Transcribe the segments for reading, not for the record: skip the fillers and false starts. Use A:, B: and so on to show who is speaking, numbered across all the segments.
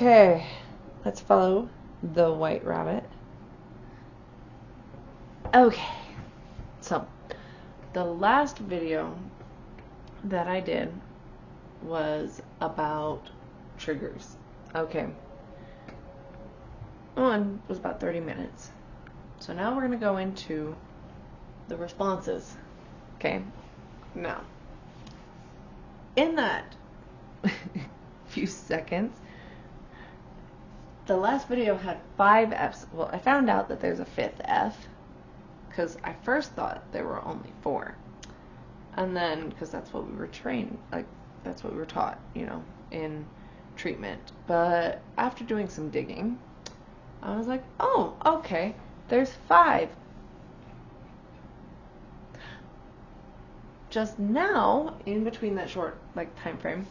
A: Okay, let's follow the white rabbit. Okay, so the last video that I did was about triggers. Okay, one was about 30 minutes. So now we're going to go into the responses. Okay, now in that few seconds, the last video had 5 F's. Well, I found out that there's a 5th F because I first thought there were only 4. And then, because that's what we were trained, like, that's what we were taught, you know, in treatment. But after doing some digging, I was like, oh, okay, there's 5. Just now, in between that short, like, time frame,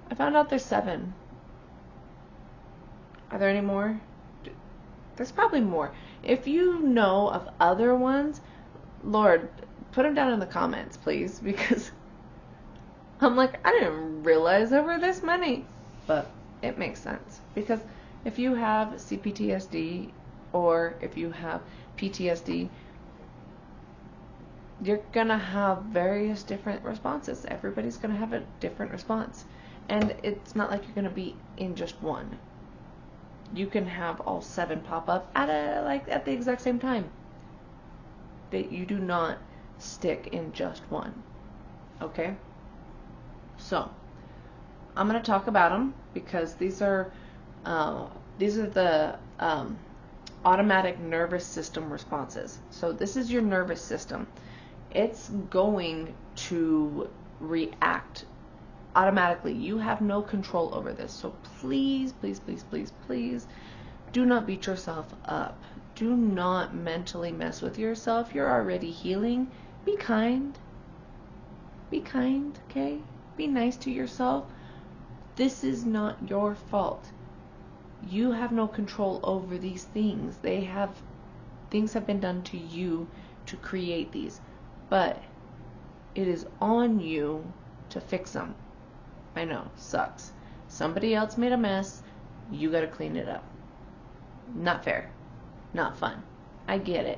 A: I found out there's 7. Are there any more? There's probably more. If you know of other ones, Lord, put them down in the comments, please, because I'm like, I didn't realize there were this many. But it makes sense, because if you have CPTSD or if you have PTSD, you're gonna have various different responses. Everybody's gonna have a different response, and it's not like you're gonna be in just one. You can have all 7 pop up at the exact same time. That you do not stick in just one. Okay? So I'm going to talk about them because these are the automatic nervous system responses. So this is your nervous system. It's going to react automatically. You have no control over this. So please, please, please, please, please do not beat yourself up. Do not mentally mess with yourself. You're already healing. Be kind. Be kind, okay? Be nice to yourself. This is not your fault. You have no control over these things. Things have been done to you to create these. But it is on you to fix them. I know, sucks. Somebody else made a mess. You gotta clean it up. Not fair. Not fun. I get it.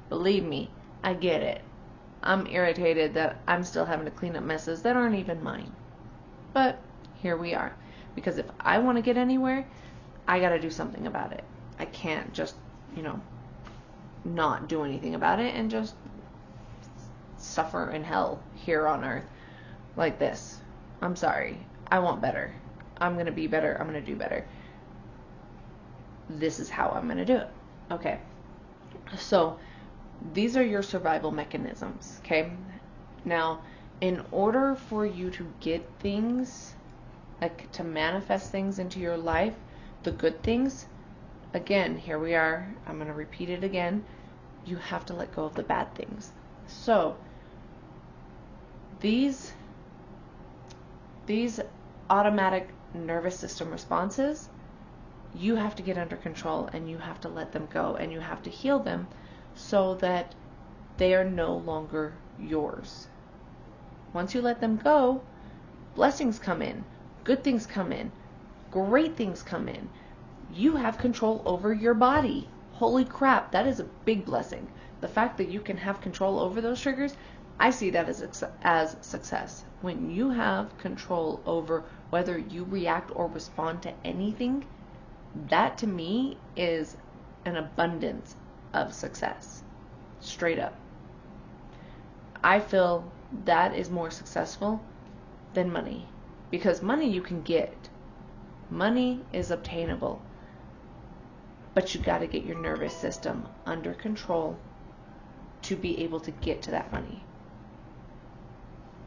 A: Believe me, I get it. I'm irritated that I'm still having to clean up messes that aren't even mine. But here we are. Because if I want to get anywhere, I gotta do something about it. I can't just, not do anything about it and just suffer in hell here on earth like this. I'm sorry. I want better. I'm going to be better. I'm going to do better. This is how I'm going to do it. Okay. So these are your survival mechanisms. Okay. Now, in order for you to get things, like to manifest things into your life, the good things, again, here we are. I'm going to repeat it again. You have to let go of the bad things. So these automatic nervous system responses, you have to get under control and you have to let them go and you have to heal them so that they are no longer yours. Once you let them go, blessings come in, good things come in, great things come in. You have control over your body. Holy crap, that is a big blessing. The fact that you can have control over those triggers, I see that as success. When you have control over whether you react or respond to anything, that to me is an abundance of success. Straight up. I feel that is more successful than money. Because money you can get. Money is obtainable. But you got to get your nervous system under control to be able to get to that money.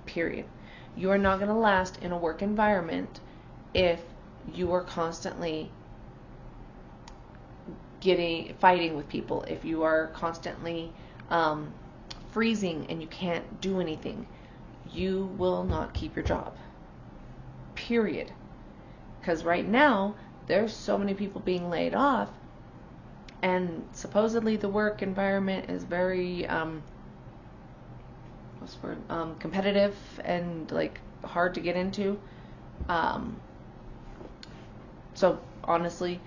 A: Period. You are not going to last in a work environment if you are constantly fighting with people, if you are constantly freezing and you can't do anything. You will not keep your job. Period. Because right now, there's so many people being laid off, and supposedly the work environment is very competitive and like hard to get into. So honestly,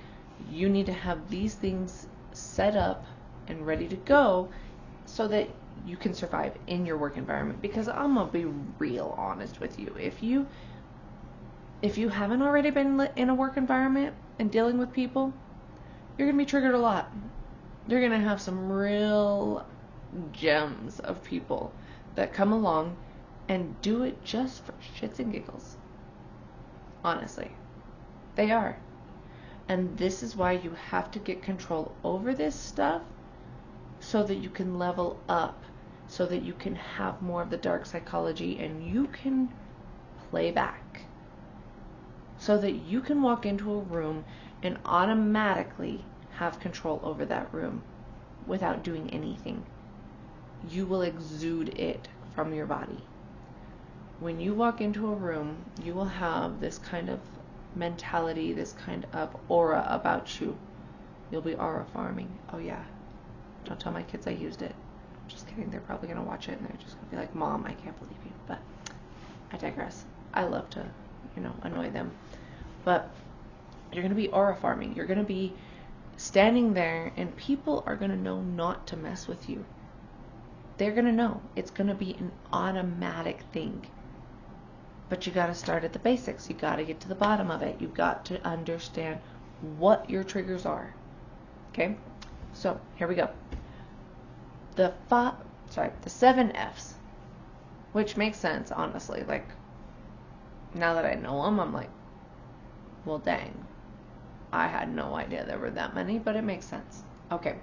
A: you need to have these things set up and ready to go so that you can survive in your work environment. Because I'm gonna be real honest with you. If you haven't already been in a work environment and dealing with people, you're gonna be triggered a lot. You're gonna have some real gems of people that come along and do it just for shits and giggles. Honestly, they are. And this is why you have to get control over this stuff so that you can level up, so that you can have more of the dark psychology and you can play back. So that you can walk into a room and automatically have control over that room without doing anything. You will exude it from your body. When you walk into a room, you will have this kind of mentality, this kind of aura about you. You'll be aura farming. Oh yeah. Don't tell my kids I used it. Just kidding. They're probably going to watch it and they're just going to be like, Mom, I can't believe you. But I digress. I love to, annoy them. But you're going to be aura farming. You're going to be standing there and people are going to know not to mess with you. They're going to know. It's going to be an automatic thing. But you got to start at the basics. You got to get to the bottom of it. You got to understand what your triggers are. Okay? So, here we go. The 7 F's. Which makes sense, honestly. Like, now that I know them, I'm like, well, dang. I had no idea there were that many, but it makes sense. Okay.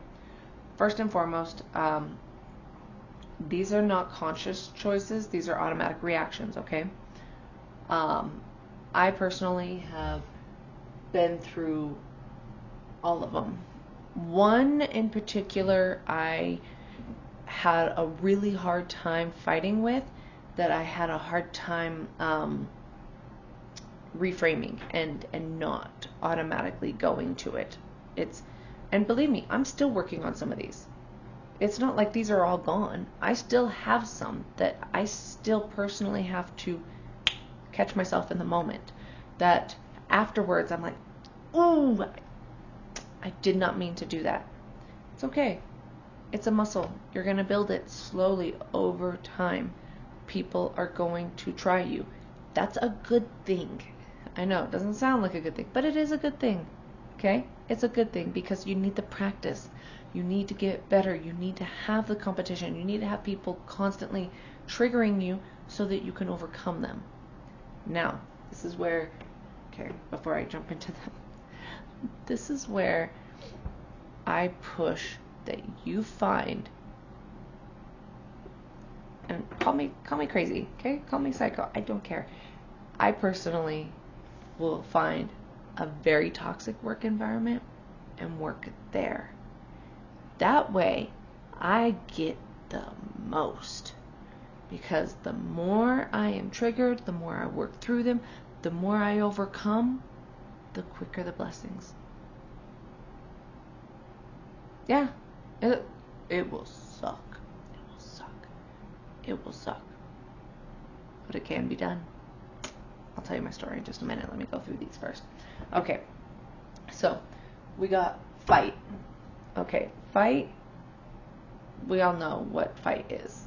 A: First and foremost, these are not conscious choices. These are automatic reactions, okay? I personally have been through all of them. One in particular I had a really hard time fighting with, that I had a hard time reframing and not automatically going to it. And believe me, I'm still working on some of these. It's not like these are all gone. I still have some that I still personally have to catch myself in the moment, that afterwards I'm like, ooh, I did not mean to do that. It's okay. It's a muscle. You're going to build it slowly over time. People are going to try you. That's a good thing. I know it doesn't sound like a good thing, but it is a good thing. Okay? It's a good thing because you need the practice. You need to get better. You need to have the competition. You need to have people constantly triggering you so that you can overcome them. Now, this is where, okay, before I jump into them, this is where I push that you find, and call me crazy, okay? Call me psycho. I don't care. I personally will find a very toxic work environment and work there. That way, I get the most. Because the more I am triggered, the more I work through them, the more I overcome, the quicker the blessings. Yeah, it will suck. It will suck. It will suck. But it can be done. I'll tell you my story in just a minute. Let me go through these first. Okay, so we got fight. Okay, fight. We all know what fight is,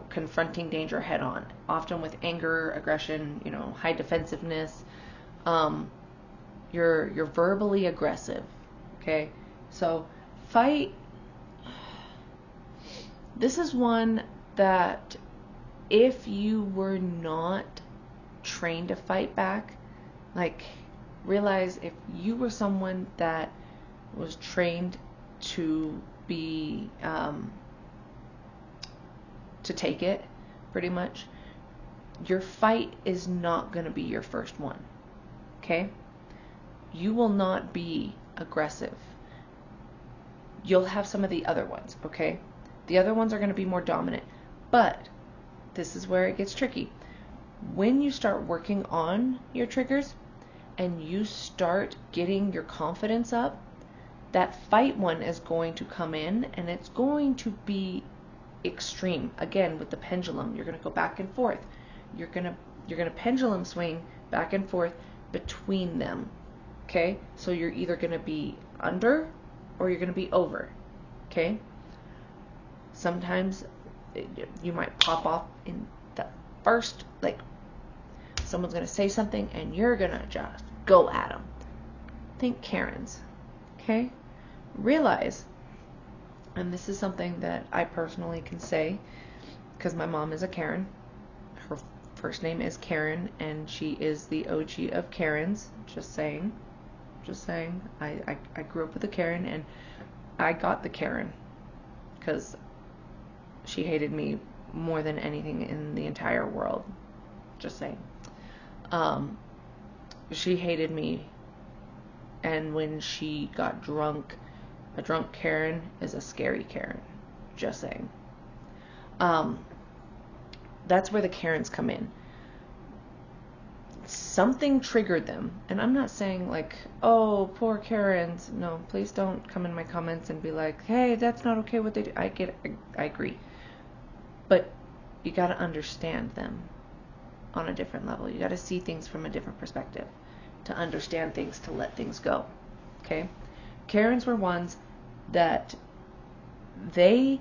A: confronting danger head on, often with anger, aggression, high defensiveness. You're verbally aggressive. Okay. So fight. This is one that if you were not trained to fight back, like realize if you were someone that was trained to be, to take it, pretty much, your fight is not going to be your first one. Okay? You will not be aggressive. You'll have some of the other ones, okay? The other ones are going to be more dominant. But this is where it gets tricky. When you start working on your triggers and you start getting your confidence up, that fight one is going to come in and it's going to be extreme. Again, with the pendulum, you're going to go back and forth. You're going to pendulum swing back and forth between them. Okay, so you're either going to be under or you're going to be over. Okay, sometimes you might pop off in the first, like someone's going to say something and you're going to just go at them. Think Karens. Okay, realize, and this is something that I personally can say because my mom is a Karen. Her first name is Karen, and she is the OG of Karens. Just saying. I grew up with a Karen, and I got the Karen because she hated me more than anything in the entire world. Just saying. She hated me, and when she got drunk, a drunk Karen is a scary Karen. Just saying. That's where the Karens come in. Something triggered them. And I'm not saying like, oh, poor Karens. No, please don't come in my comments and be like, hey, that's not okay what they do. I agree. But you got to understand them on a different level. You got to see things from a different perspective to understand things, to let things go. Okay? Karens were ones that they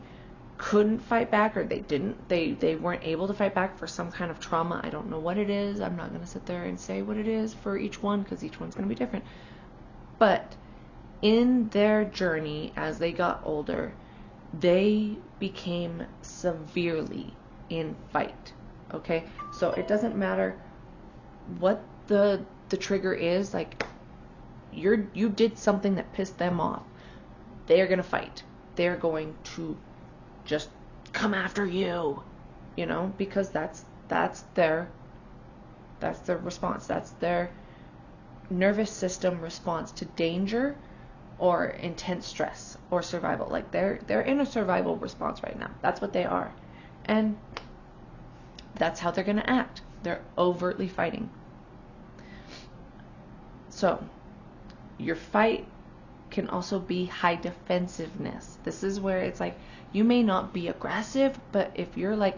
A: couldn't fight back, or they weren't able to fight back for some kind of trauma. I don't know what it is. I'm not going to sit there and say what it is for each one because each one's going to be different. But in their journey as they got older, they became severely in fight. Okay? So it doesn't matter what the trigger is, like you did something that pissed them off. They are going to fight. They're going to just come after you, because that's their response. That's their nervous system response to danger or intense stress or survival. Like they're in a survival response right now. That's what they are. And that's how they're going to act. They're overtly fighting. So your fight can also be high defensiveness. This is where it's like, you may not be aggressive, but if you're like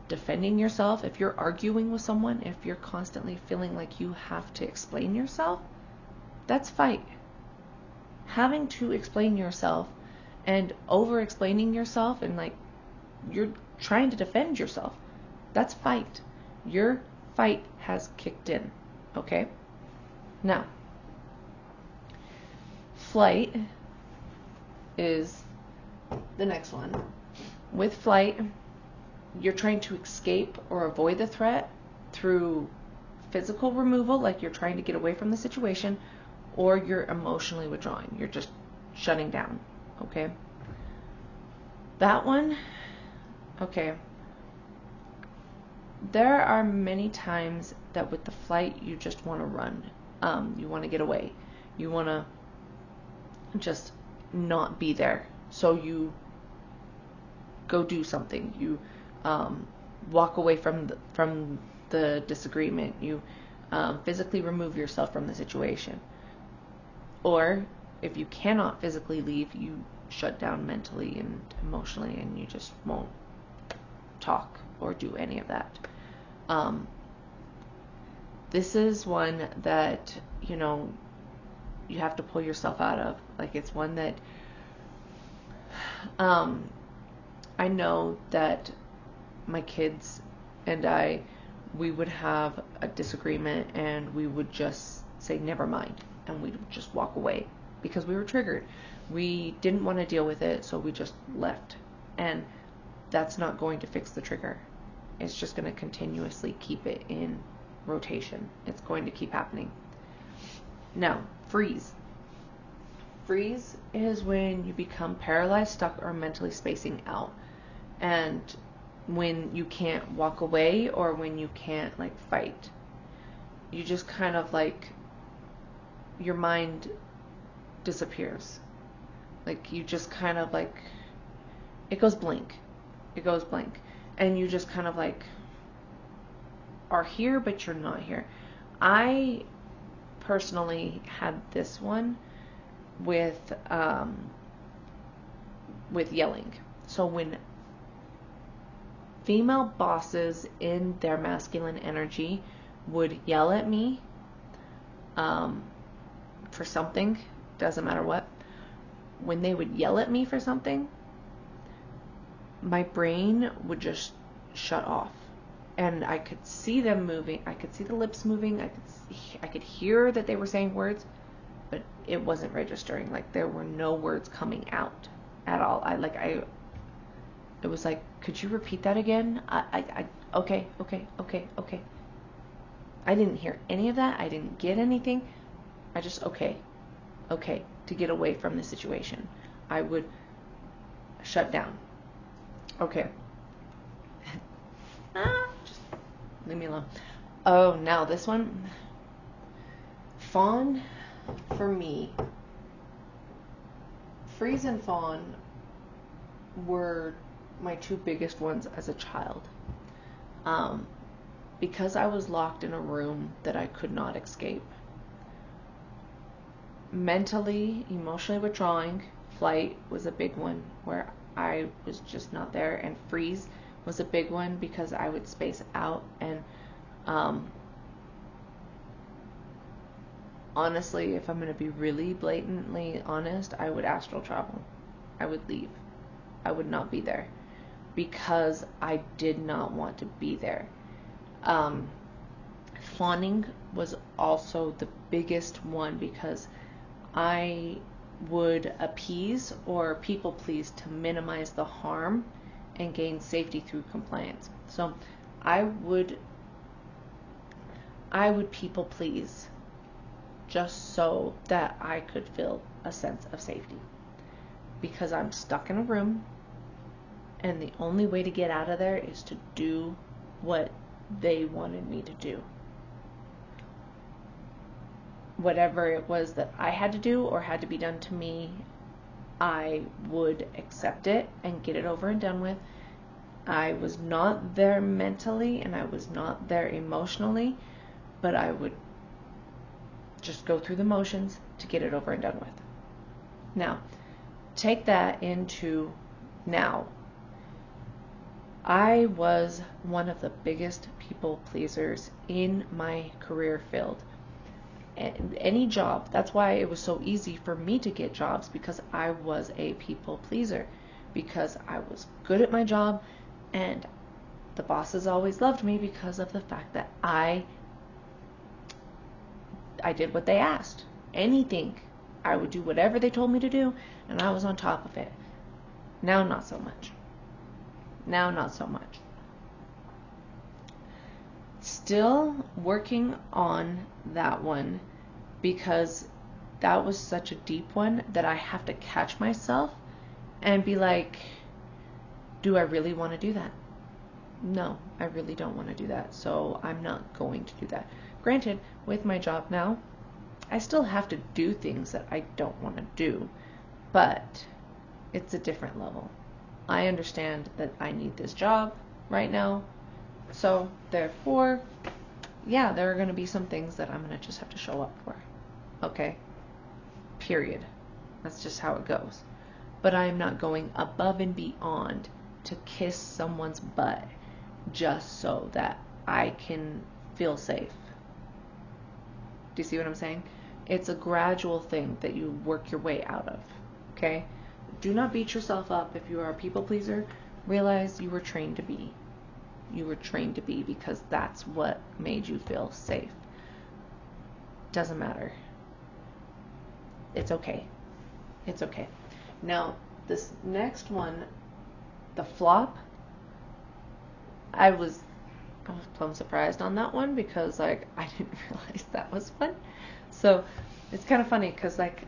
A: defending yourself, if you're arguing with someone, if you're constantly feeling like you have to explain yourself, that's fight. Having to explain yourself and over explaining yourself, and like you're trying to defend yourself, that's fight. Your fight has kicked in. Okay? Now, flight is the next one. With flight, you're trying to escape or avoid the threat through physical removal, like you're trying to get away from the situation, or you're emotionally withdrawing. You're just shutting down. Okay? That one, okay. There are many times that with the flight, you just want to run. You want to get away. You want to just not be there. So you go do something. You walk away from the disagreement. You physically remove yourself from the situation. Or if you cannot physically leave, you shut down mentally and emotionally, and you just won't talk or do any of that. This is one that, you have to pull yourself out of. Like, it's one that I know that my kids and we would have a disagreement and we would just say never mind, and we would just walk away because we were triggered. We didn't want to deal with it, so we just left. And that's not going to fix the trigger. It's just going to continuously keep it in rotation. It's going to keep happening. Now, freeze. Freeze is when you become paralyzed, stuck, or mentally spacing out. And when you can't walk away, or when you can't fight. You just kind of your mind disappears. You just kind of it goes blank. It goes blank. And you just kind of are here, but you're not here. I personally had this one with yelling. So when female bosses in their masculine energy would yell at me, for something, doesn't matter what, when they would yell at me for something, my brain would just shut off. And I could see them moving. I could see the lips moving. I could hear that they were saying words, but it wasn't registering. Like, there were no words coming out at all. It was like, could you repeat that again? Okay. I didn't hear any of that. I didn't get anything. I just, okay, to get away from the situation. I would shut down. Okay. Just leave me alone. Oh, now this one. Fawn, for me, freeze and fawn were my two biggest ones as a child. Because I was locked in a room that I could not escape. Mentally, emotionally withdrawing, flight was a big one where I was just not there, and freeze was a big one because I would space out, and honestly, if I'm going to be really blatantly honest, I would astral travel. I would leave. I would not be there because I did not want to be there. Fawning was also the biggest one because I would appease or people please to minimize the harm and gain safety through compliance. So I would people please just so that I could feel a sense of safety, because I'm stuck in a room and the only way to get out of there is to do what they wanted me to do. Whatever it was that I had to do or had to be done to me, I would accept it and get it over and done with. I was not there mentally and I was not there emotionally, but I would just go through the motions to get it over and done with. Now, take that into now. I was one of the biggest people pleasers in my career field. Any job. That's why it was so easy for me to get jobs, because I was a people pleaser, because I was good at my job, and the bosses always loved me because of the fact that I did what they asked. Anything. I would do whatever they told me to do, and I was on top of it. Now, not so much. Still working on that one, because that was such a deep one that I have to catch myself and be like, do I really want to do that? No, I really don't want to do that, so I'm not going to do that. Granted, with my job now, I still have to do things that I don't want to do, but it's a different level. I understand that I need this job right now, so therefore, yeah, there are going to be some things that I'm going to just have to show up for. Okay? Period. That's just how it goes. But I'm not going above and beyond to kiss someone's butt just so that I can feel safe. Do you see what I'm saying? It's a gradual thing that you work your way out of. Okay? Do not beat yourself up if you are a people pleaser. Realize you were trained to be. You were trained to be because that's what made you feel safe. Doesn't matter. It's okay. It's okay. Now, this next one, the flop, I was plumb surprised on that one because, like, I didn't realize that was fun. So, it's kind of funny because, like,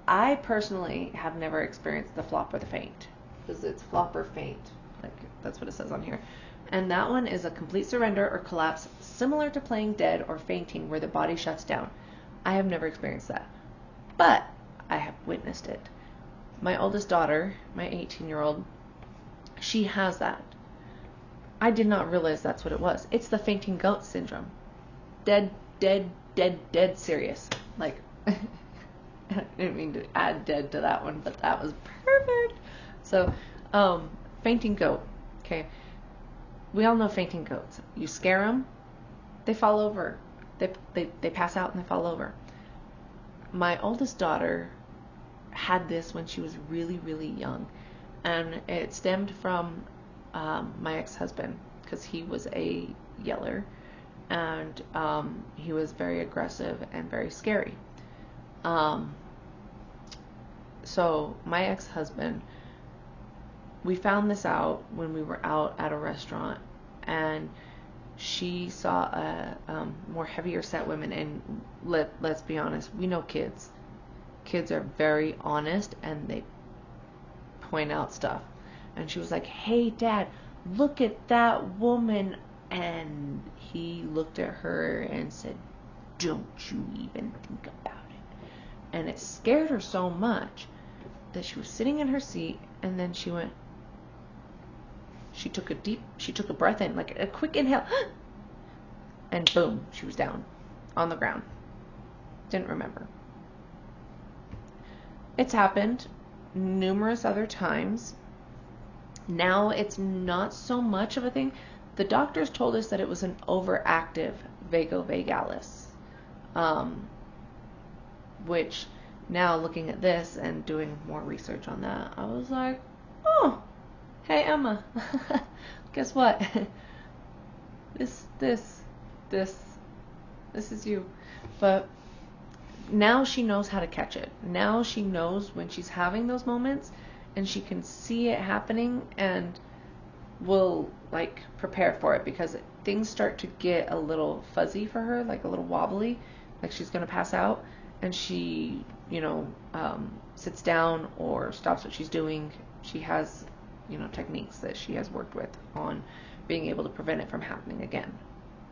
A: I personally have never experienced the flop or the faint. Because it's flop or faint. Like, that's what it says on here. And that one is a complete surrender or collapse similar to playing dead or fainting where the body shuts down. I have never experienced that. But I have witnessed it. My oldest daughter, my 18-year-old, she has that. I did not realize that's what it was. It's the fainting goat syndrome. Dead serious. Like, I didn't mean to add dead to that one, but that was perfect. So, fainting goat. Okay. We all know fainting goats. You scare them, they fall over. They pass out and they fall over. my oldest daughter had this when she was really, really young. And it stemmed from my ex-husband, because he was a yeller, and he was very aggressive and very scary. So my ex-husband, we found this out when we were out at a restaurant, and she saw a more heavier set women, and let's be honest, we know kids. Kids are very honest, and they point out stuff. And she was like, "Hey, Dad, look at that woman." And he looked at her and said, "Don't you even think about it." And it scared her so much that she was sitting in her seat, and then she took a breath in, like a quick inhale, and boom, she was down on the ground. Didn't remember. It's happened numerous other times. Now it's not so much of a thing. The doctors told us that it was an overactive vagovagalis, which now looking at this and doing more research on that, I was like, oh, hey Emma, guess what? This is you. But now she knows how to catch it. Now she knows when she's having those moments, and she can see it happening, and will like prepare for it, because things start to get a little fuzzy for her, like a little wobbly, like she's gonna pass out, and she, sits down or stops what she's doing. She has, techniques that she has worked with on being able to prevent it from happening again.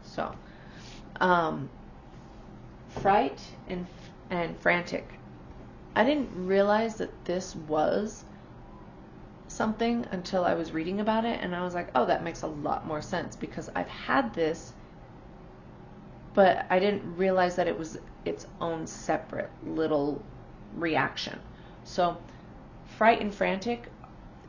A: So, fright and frantic. I didn't realize that this was something until I was reading about it, and I was like, oh, that makes a lot more sense, because I've had this, but I didn't realize that it was its own separate little reaction. So fright and frantic,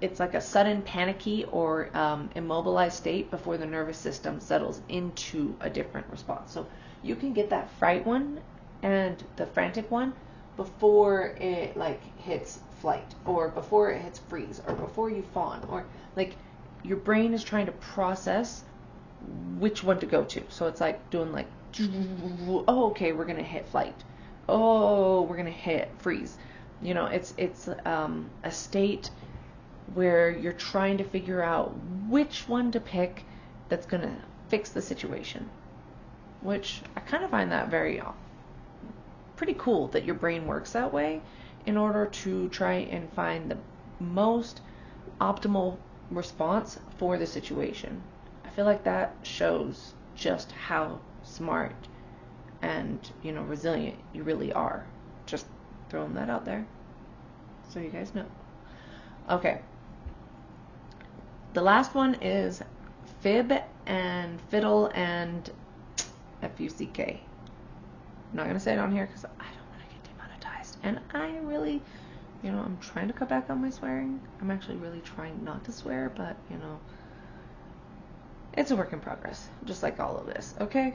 A: it's like a sudden panicky or immobilized state before the nervous system settles into a different response. So you can get that fright one and the frantic one before it like hits flight, or before it hits freeze, or before you fawn, or like your brain is trying to process which one to go to. So it's like doing like, oh, okay, we're gonna hit flight. Oh, we're gonna hit freeze. It's a state where you're trying to figure out which one to pick that's gonna fix the situation. Which I kind of find that pretty cool, that your brain works that way in order to try and find the most optimal response for the situation. I feel like that shows just how smart and, resilient you really are. Just throwing that out there so you guys know. Okay. The last one is fib and fiddle and fuck. I'm not going to say it on here because I don't want to get demonetized. And I really, I'm trying to cut back on my swearing. I'm actually really trying not to swear, but, it's a work in progress, just like all of this, okay?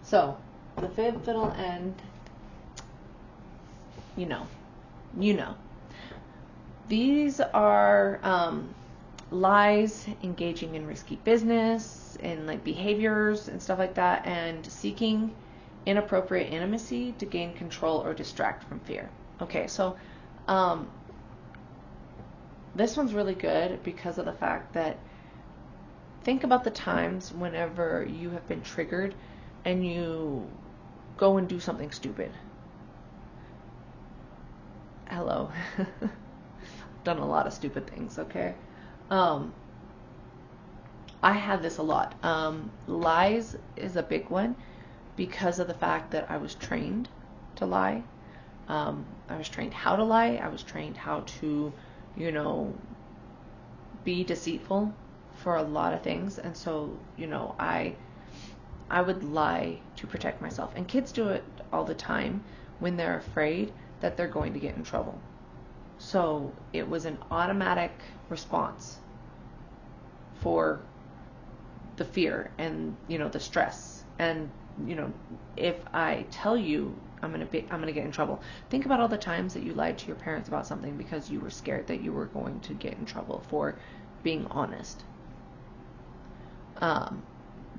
A: So, the fib, fiddle, and, These are lies, engaging in risky business, and like behaviors and stuff like that, and seeking inappropriate intimacy to gain control or distract from fear. Okay, so this one's really good because of the fact that think about the times whenever you have been triggered and you go and do something stupid. Hello. Done a lot of stupid things, okay? I had this a lot. Lies is a big one because of the fact that I was trained to lie. I was trained how to lie. I was trained how to, be deceitful for a lot of things. And so, I would lie to protect myself. And kids do it all the time when they're afraid that they're going to get in trouble. So it was an automatic response for the fear and, the stress. And, if I tell you I'm gonna get in trouble. Think about all the times that you lied to your parents about something because you were scared that you were going to get in trouble for being honest.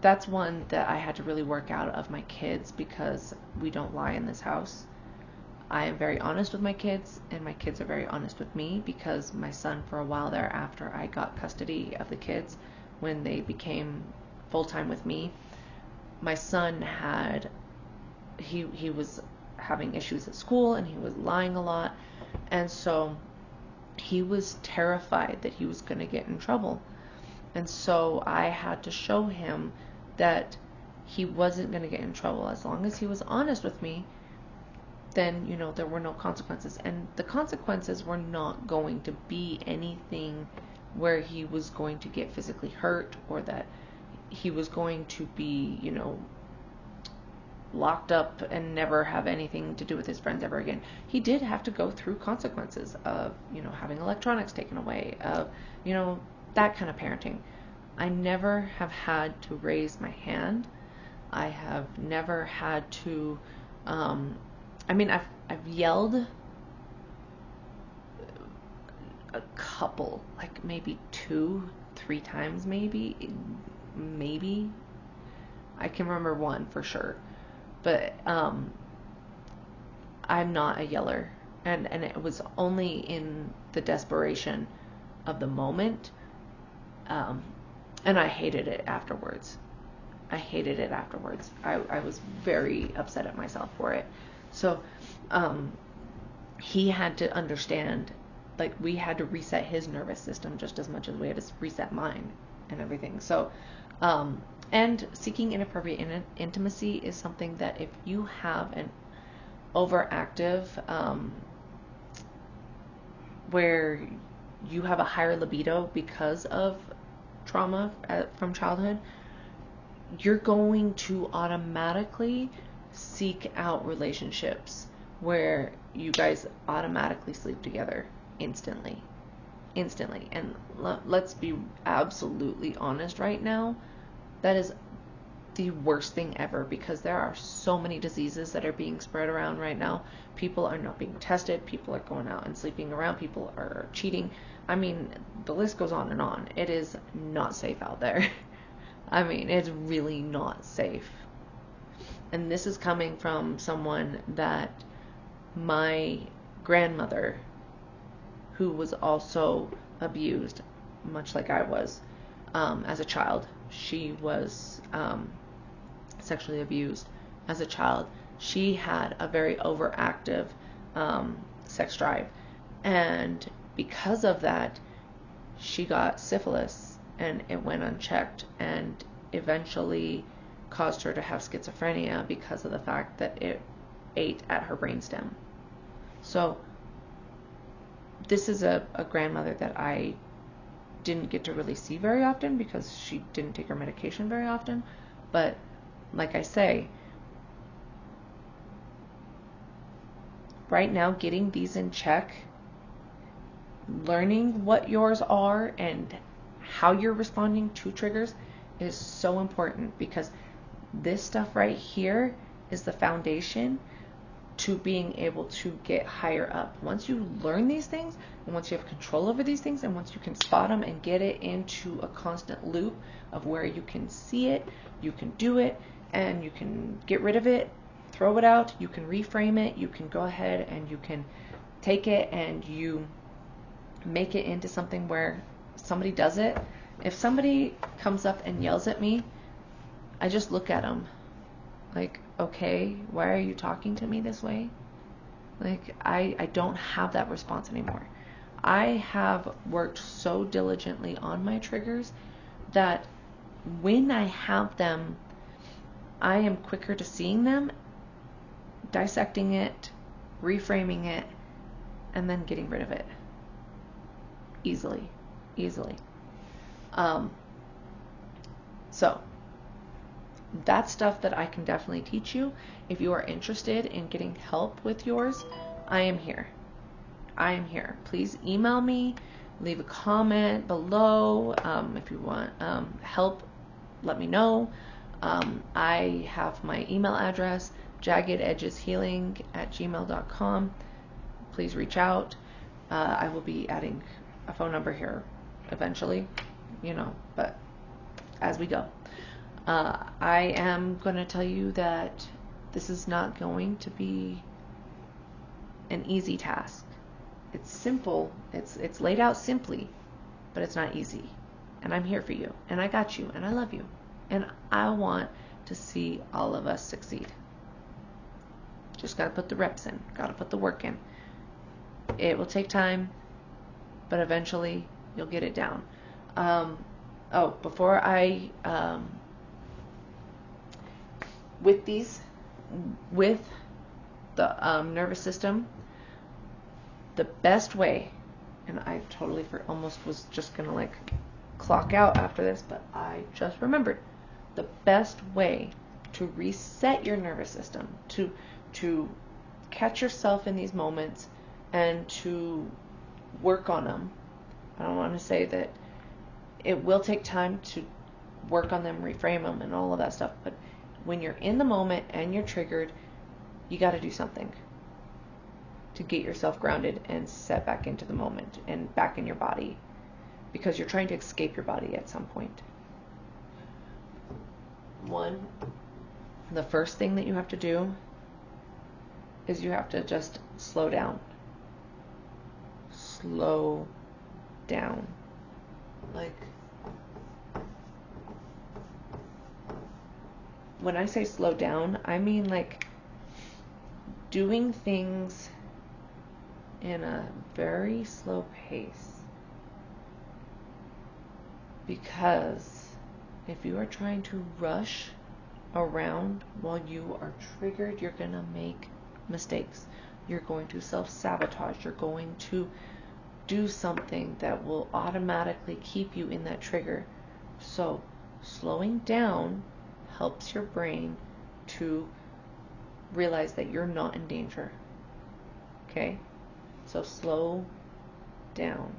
A: That's one that I had to really work out of my kids because we don't lie in this house. I am very honest with my kids, and my kids are very honest with me, because my son, for a while there, after I got custody of the kids, when they became full-time with me, my son he was having issues at school, and he was lying a lot, and so he was terrified that he was going to get in trouble. And so I had to show him that he wasn't going to get in trouble. As long as he was honest with me, then, you know, there were no consequences. And the consequences were not going to be anything where he was going to get physically hurt, or that he was going to be, you know, locked up and never have anything to do with his friends ever again. He did have to go through consequences of, you know, having electronics taken away, of, you know, that kind of parenting. I never have had to raise my hand. I have never had to, I've yelled a couple, like maybe 2-3 times, maybe. I can remember one for sure. But I'm not a yeller, and it was only in the desperation of the moment, and I hated it afterwards. I was very upset at myself for it. So he had to understand, like, we had to reset his nervous system just as much as we had to reset mine and everything. So and seeking inappropriate intimacy is something that if you have an overactive, where you have a higher libido because of trauma from childhood, you're going to automatically seek out relationships where you guys automatically sleep together instantly. And let's be absolutely honest right now. That is the worst thing ever, because there are so many diseases that are being spread around right now. People are not being tested. People are going out and sleeping around. People are cheating. I mean, the list goes on and on. It is not safe out there. I mean, it's really not safe. And this is coming from someone that my grandmother, who was also abused, much like I was, as a child. She was sexually abused as a child. She had a very overactive sex drive, and because of that, she got syphilis, and it went unchecked, and eventually caused her to have schizophrenia because of the fact that it ate at her brainstem. So this is a grandmother that I didn't get to really see very often because she didn't take her medication very often. But like I say, right now, getting these in check, learning what yours are and how you're responding to triggers is so important, because this stuff right here is the foundation to being able to get higher up. Once you learn these things, and once you have control over these things, and once you can spot them and get it into a constant loop of where you can see it, you can do it, and you can get rid of it, throw it out, you can reframe it, you can go ahead and you can take it and you make it into something where somebody does it. If somebody comes up and yells at me, I just look at them like, okay, why are you talking to me this way? Like, I don't have that response anymore. I have worked so diligently on my triggers that when I have them, I am quicker to seeing them, dissecting it, reframing it, and then getting rid of it. Easily. So that's stuff that I can definitely teach you. If you are interested in getting help with yours, I am here. Please email me, leave a comment below. If you want help, let me know. I have my email address jaggededgeshealing@gmail.com. Please reach out. I will be adding a phone number here eventually, but as we go. I am going to tell you that this is not going to be an easy task. It's simple. It's laid out simply, but it's not easy. And I'm here for you, and I got you, and I love you, and I want to see all of us succeed. Just got to put the reps in, got to put the work in. It will take time, but eventually you'll get it down. Before I with the nervous system, the best way, and I totally almost was just gonna like clock out after this, but I just remembered, the best way to reset your nervous system, to catch yourself in these moments and to work on them. I don't want to say that it will take time to work on them, reframe them, and all of that stuff, but when you're in the moment and you're triggered, you got to do something to get yourself grounded and set back into the moment and back in your body, because you're trying to escape your body at some point. The first thing that you have to do is you have to just slow down. Slow down. Like, when I say slow down, I mean like doing things in a very slow pace. Because if you are trying to rush around while you are triggered, you're going to make mistakes. You're going to self-sabotage. You're going to do something that will automatically keep you in that trigger. So slowing down helps your brain to realize that you're not in danger. Okay? So slow down.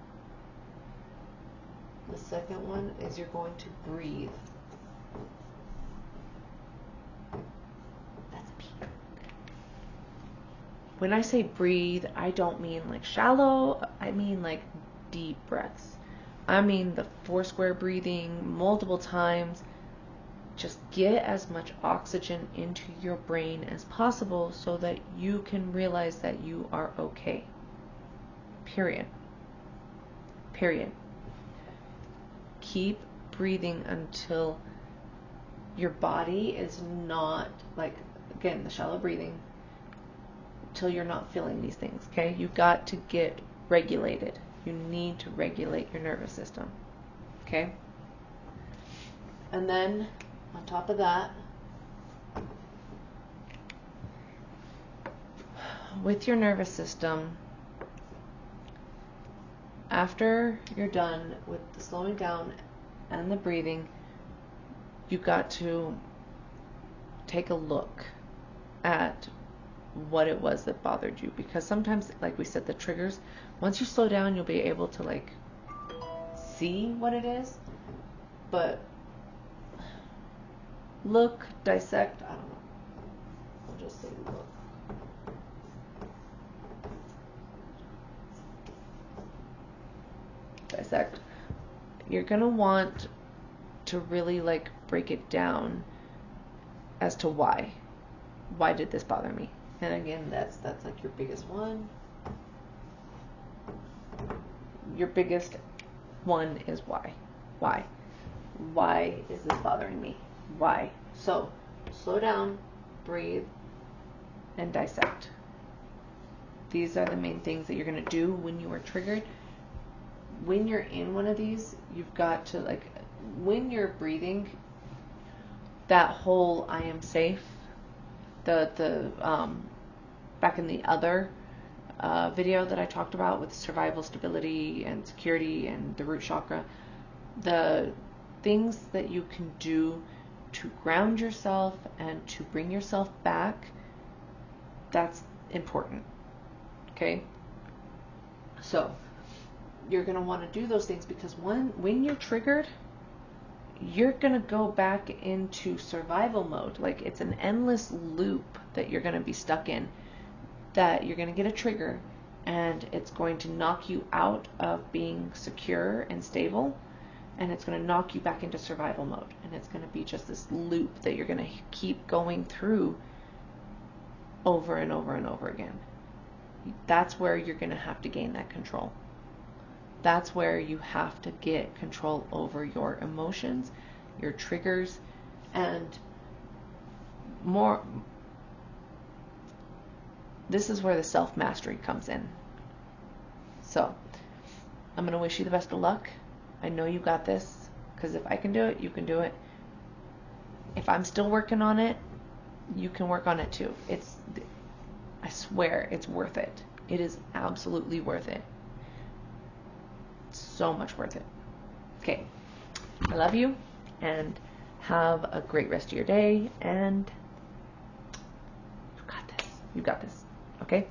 A: The second one is you're going to breathe. That's a P. When I say breathe, I don't mean like shallow. I mean like deep breaths. I mean the 4 square breathing multiple times. Just get as much oxygen into your brain as possible so that you can realize that you are okay. Period. Keep breathing until your body is not, like, again, the shallow breathing, until you're not feeling these things, okay? You've got to get regulated. You need to regulate your nervous system, okay? And then, on top of that, with your nervous system, after you're done with the slowing down and the breathing, you've got to take a look at what it was that bothered you. Because sometimes, like we said, the triggers, once you slow down, you'll be able to like see what it is. But look, dissect, I don't know. I'll just say look. Dissect. You're gonna want to really like break it down as to why. Why did this bother me? And again, that's like your biggest one. Your biggest one is why. Why? Why is this bothering me? Why? So, slow down, breathe, and dissect. These are the main things that you're going to do when you are triggered. When you're in one of these, you've got to, like, when you're breathing, that whole I am safe, the back in the other video that I talked about with survival, stability, and security, and the root chakra, the things that you can do to ground yourself and to bring yourself back, that's important. Okay? So, you're going to want to do those things, because when you're triggered, you're going to go back into survival mode. Like, it's an endless loop that you're going to be stuck in, that you're going to get a trigger and it's going to knock you out of being secure and stable, and it's going to knock you back into survival mode, and it's going to be just this loop that you're going to keep going through over and over and over again. That's where you're going to have to gain that control. That's where you have to get control over your emotions, your triggers, and more. This is where the self-mastery comes in. So, I'm going to wish you the best of luck. I know you got this, because if I can do it, you can do it. If I'm still working on it, you can work on it too. I swear, it's worth it. It is absolutely worth it. So much worth it. Okay. I love you, and have a great rest of your day, and you got this. You got this. Okay?